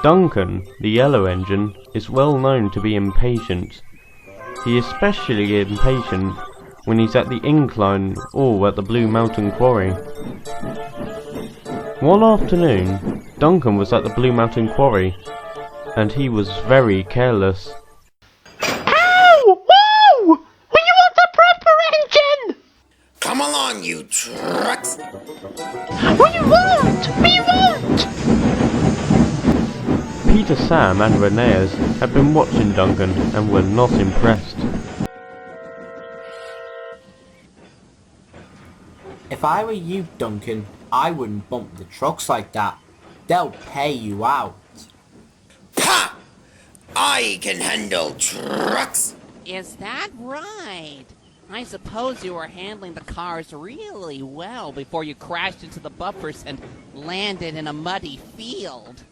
Duncan, the yellow engine, is well known to be impatient. He is especially impatient when he's at the incline or at the Blue Mountain Quarry. One afternoon, Duncan was at the Blue Mountain Quarry, and he was very careless. Ow! Whoa! Will you want the proper engine? Come along, you trucks! We won't! We won't! Peter, Sam and Rheneas had been watching Duncan and were not impressed. If I were you, Duncan, I wouldn't bump the trucks like that. They'll pay you out. Ha! I can handle trucks! Is that right? I suppose you were handling the cars really well before you crashed into the buffers and landed in a muddy field.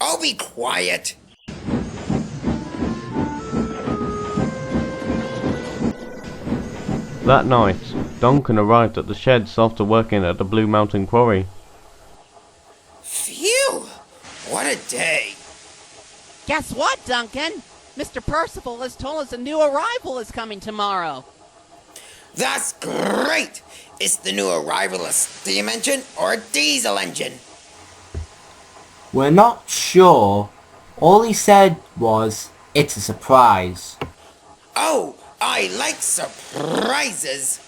Oh, be quiet! That night, Duncan arrived at the sheds after working at the Blue Mountain Quarry. Phew! What a day! Guess what, Duncan? Mr. Percival has told us a new arrival is coming tomorrow. That's great! Is the new arrival a steam engine or a diesel engine? We're not sure. All he said was, it's a surprise. Oh, I like surprises!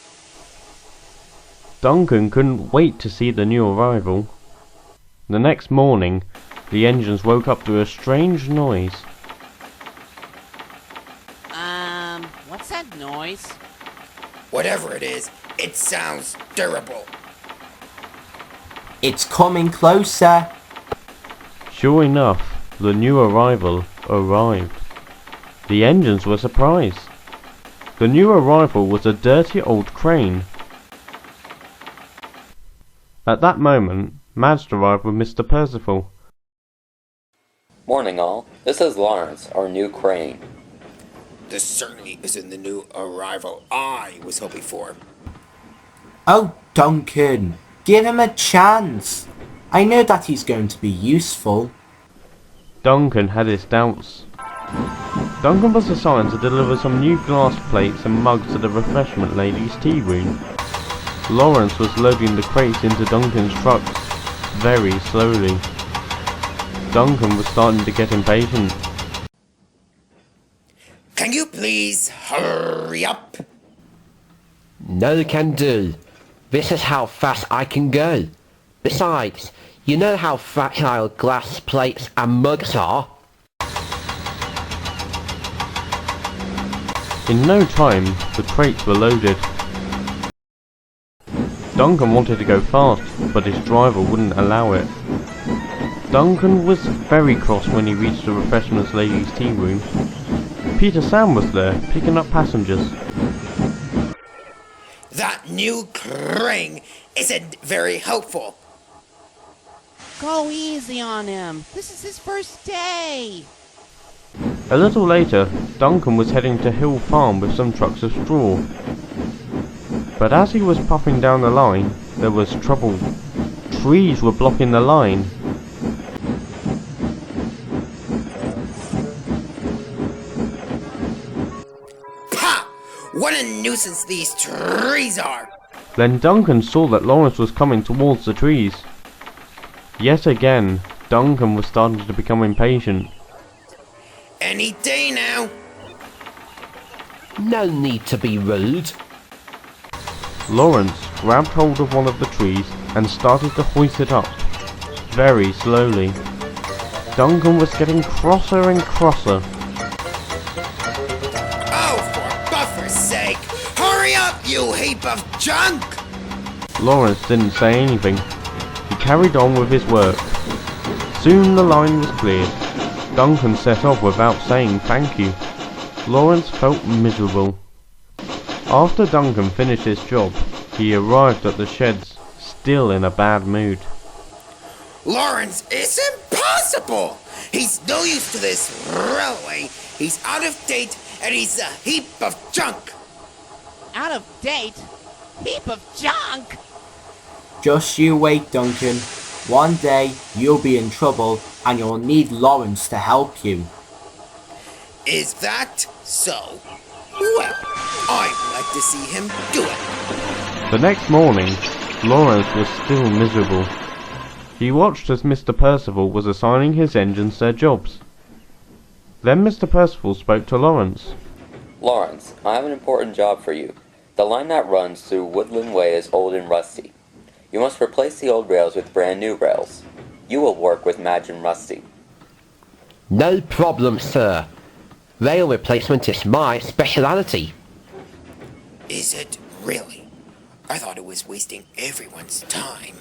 Duncan couldn't wait to see the new arrival. The next morning, the engines woke up to a strange noise. What's that noise? Whatever it is, it sounds durable. It's coming closer. Sure enough, the new arrival arrived. The engines were surprised. The new arrival was a dirty old crane. At that moment, Mads arrived with Mr. Percival. Morning all, this is Lawrence, our new crane. This certainly isn't the new arrival I was hoping for. Oh, Duncan, give him a chance. I know that he's going to be useful. Duncan had his doubts. Duncan was assigned to deliver some new glass plates and mugs to the refreshment ladies' tea room. Lawrence was loading the crates into Duncan's trucks, very slowly. Duncan was starting to get impatient. Can you please hurry up? No can do. This is how fast I can go. Besides, you know how fragile glass plates and mugs are. In no time, the crates were loaded. Duncan wanted to go fast, but his driver wouldn't allow it. Duncan was very cross when he reached the refreshment ladies' tea room. Peter Sam was there, picking up passengers. That new crane isn't very helpful. Go easy on him. This is his first day. A little later, Duncan was heading to Hill Farm with some trucks of straw. But as he was puffing down the line, there was trouble. Trees were blocking the line. Ha! What a nuisance these trees are! Then Duncan saw that Lawrence was coming towards the trees. Yet again, Duncan was starting to become impatient. Any day now! No need to be rude. Lawrence grabbed hold of one of the trees and started to hoist it up, very slowly. Duncan was getting crosser and crosser. Oh, for buffer's sake! Hurry up, you heap of junk! Lawrence didn't say anything. He carried on with his work. Soon the line was cleared. Duncan set off without saying thank you. Lawrence felt miserable. After Duncan finished his job, he arrived at the sheds, still in a bad mood. Lawrence, it's impossible! He's no use to this railway. He's out of date and he's a heap of junk. Out of date? Heap of junk! Just you wait, Duncan. One day you'll be in trouble and you'll need Lawrence to help you. Is that so? Well, I'd like to see him do it. The next morning, Lawrence was still miserable. He watched as Mr. Percival was assigning his engines their jobs. Then Mr. Percival spoke to Lawrence. Lawrence, I have an important job for you. The line that runs through Woodland Way is old and rusty. You must replace the old rails with brand new rails. You will work with Madge and Rusty. No problem, sir. Rail replacement is my speciality. Is it really? I thought it was wasting everyone's time.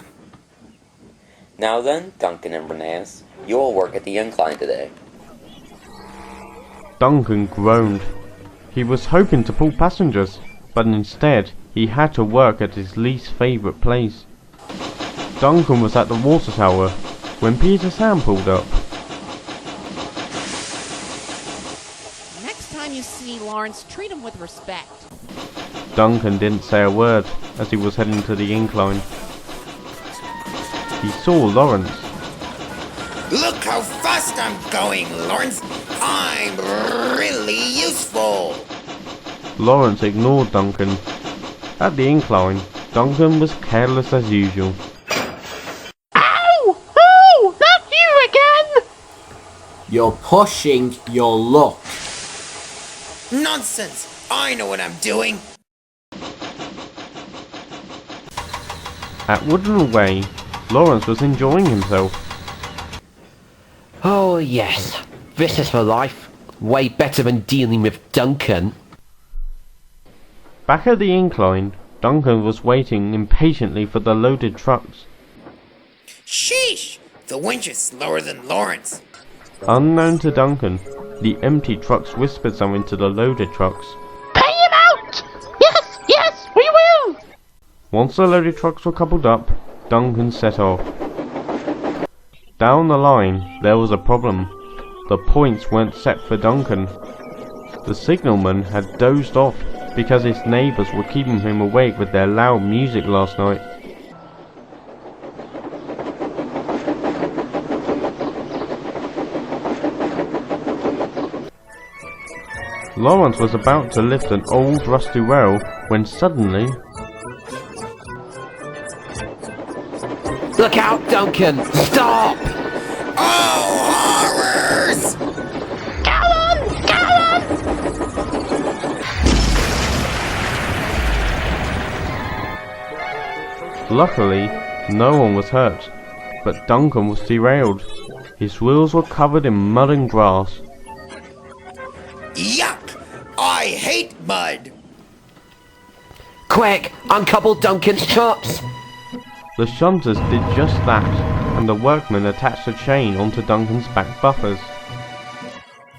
Now then, Duncan and Bernays, you will work at the incline today. Duncan groaned. He was hoping to pull passengers, but instead he had to work at his least favourite place. Duncan was at the water tower when Peter Sam pulled up. Next time you see Lawrence, treat him with respect. Duncan didn't say a word as he was heading to the incline. He saw Lawrence. Look how fast I'm going, Lawrence! I'm really useful! Lawrence ignored Duncan. At the incline, Duncan was careless as usual. Ow! Oh, not you again! You're pushing your luck. Nonsense! I know what I'm doing! At Woodland Way, Lawrence was enjoying himself. Oh yes, this is for life. Way better than dealing with Duncan. Back at the incline, Duncan was waiting impatiently for the loaded trucks. Sheesh! The winch is slower than Lawrence. Unknown to Duncan, the empty trucks whispered something to the loaded trucks. Pay him out! Yes, yes, we will! Once the loaded trucks were coupled up, Duncan set off. Down the line, there was a problem. The points weren't set for Duncan. The signalman had dozed off because his neighbours were keeping him awake with their loud music last night. Lawrence was about to lift an old rusty rail when suddenly... Look out, Duncan! Stop! Oh, horrors! Luckily, no one was hurt, but Duncan was derailed. His wheels were covered in mud and grass. Yuck! I hate mud! Quick, uncouple Duncan's trucks! The shunters did just that, and the workmen attached a chain onto Duncan's back buffers.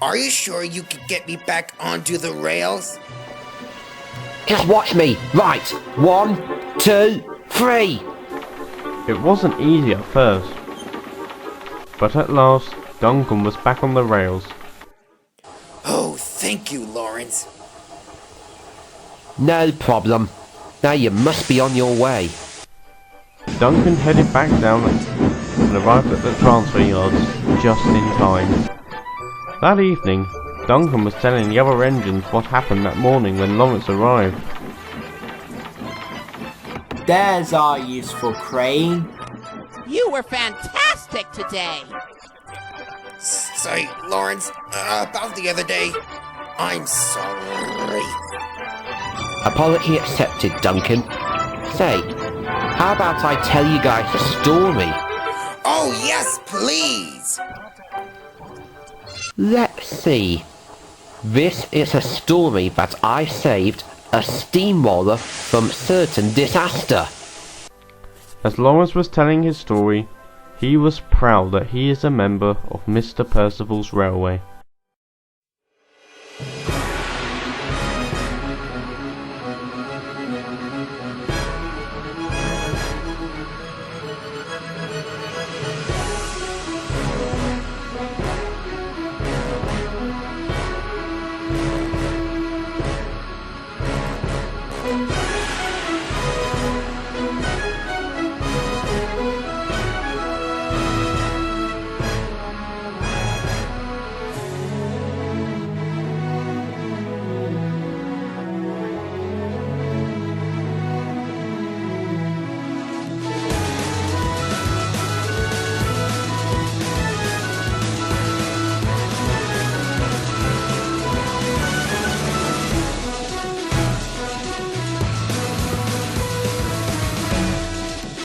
Are you sure you can get me back onto the rails? Just watch me. Right. 1, 2, 3. It wasn't easy at first, but at last Duncan was back on the rails. Oh, thank you, Lawrence. No problem. Now you must be on your way. Duncan headed back down and arrived at the transfer yards just in time. That evening, Duncan was telling the other engines what happened that morning when Lawrence arrived. There's our useful crane. You were fantastic today! Sorry, Lawrence, about the other day. I'm sorry. Apology accepted, Duncan. Say, how about I tell you guys a story? Oh, yes, please. Let's see. This is a story that I saved a steamroller from certain disaster. As Lawrence was telling his story, he was proud that he is a member of Mr. Percival's Railway.